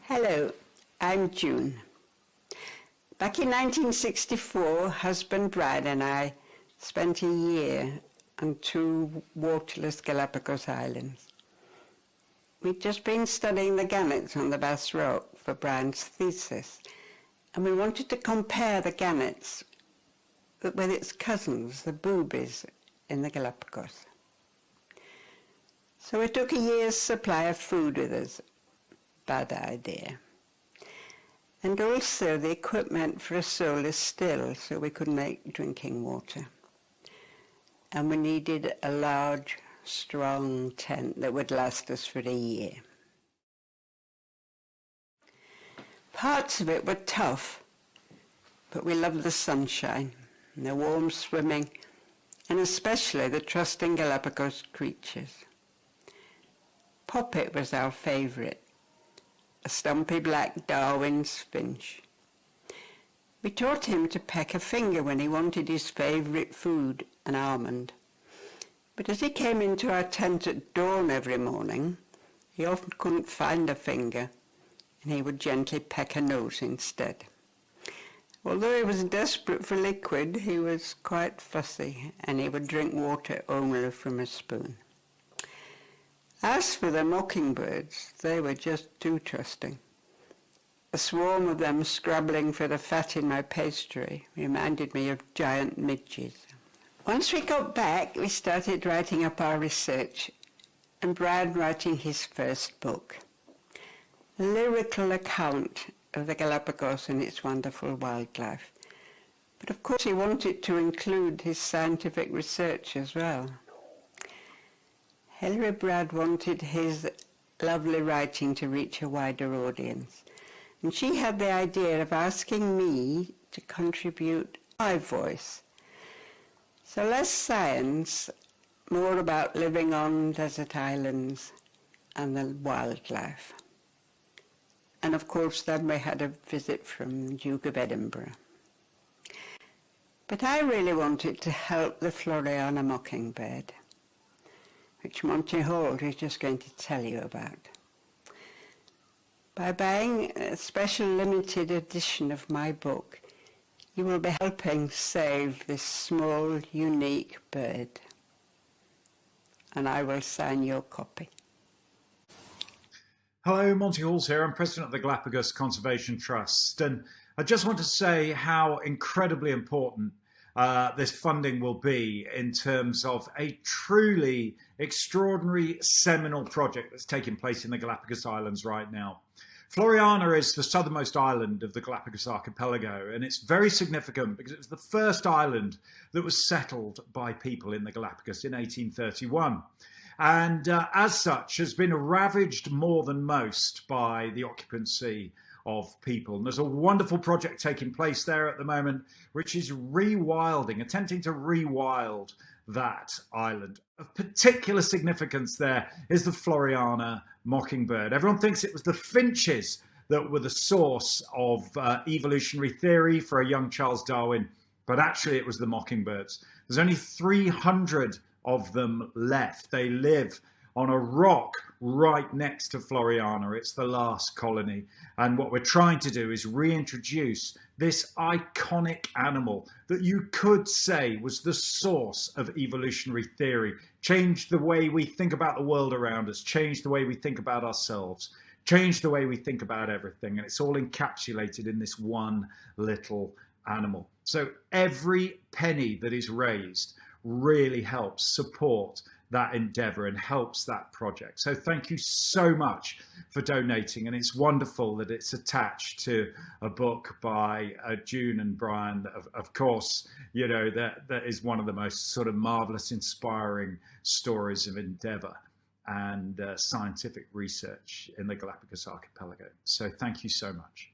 Hello, I'm June. Back in 1964, husband Brad and I spent a year on two waterless Galapagos Islands. We'd just been studying the gannets on the Bass Rock for Brad's thesis, and we wanted to compare the gannets with its cousins, the boobies, in the Galapagos. So we took a year's supply of food with us. Bad idea. And also the equipment for a solar still, so we could make drinking water. And we needed a large, strong tent that would last us for a year. Parts of it were tough, but we loved the sunshine and the warm swimming, and especially the trusting Galapagos creatures. Poppet was our favourite, a stumpy black Darwin's finch. We taught him to peck a finger when he wanted his favourite food, an almond. But as he came into our tent at dawn every morning, he often couldn't find a finger, and he would gently peck a nose instead. Although he was desperate for liquid, he was quite fussy, and he would drink water only from a spoon. As for the mockingbirds, they were just too trusting. A swarm of them scrabbling for the fat in my pastry reminded me of giant midges. Once we got back, we started writing up our research, and Brad writing his first book, a lyrical account of the Galapagos and its wonderful wildlife. But of course he wanted to include his scientific research as well. Hilary Brad wanted his lovely writing to reach a wider audience, and she had the idea of asking me to contribute my voice. So less science, more about living on desert islands and the wildlife. And of course then we had a visit from Duke of Edinburgh. But I really wanted to help the Floriana mockingbird, which Monty Halls is just going to tell you about. By buying a special limited edition of my book, you will be helping save this small, unique bird. And I will sign your copy. Hello, Monty Halls here. I'm president of the Galapagos Conservation Trust, and I just want to say how incredibly important this funding will be in terms of a truly extraordinary seminal project that's taking place in the Galapagos Islands right now. Floriana is the southernmost island of the Galapagos archipelago, and it's very significant because it was the first island that was settled by people in the Galapagos in 1831. And as such has been ravaged more than most by the occupancy of people. And there's a wonderful project taking place there at the moment, which is rewilding, attempting to rewild that island. Of particular significance there is the Floriana mockingbird. Everyone thinks it was the finches that were the source of evolutionary theory for a young Charles Darwin, but actually it was the mockingbirds. There's only 300 of them left. They live on a rock right next to Floriana. It's the last colony. And what we're trying to do is reintroduce this iconic animal that you could say was the source of evolutionary theory, change the way we think about the world around us, change the way we think about ourselves, change the way we think about everything. And it's all encapsulated in this one little animal. So every penny that is raised really helps support that endeavour and helps that project. So thank you so much for donating, and it's wonderful that it's attached to a book by June and Brian. Of course, you know, that is one of the most sort of marvellous, inspiring stories of endeavour and scientific research in the Galapagos archipelago. So thank you so much.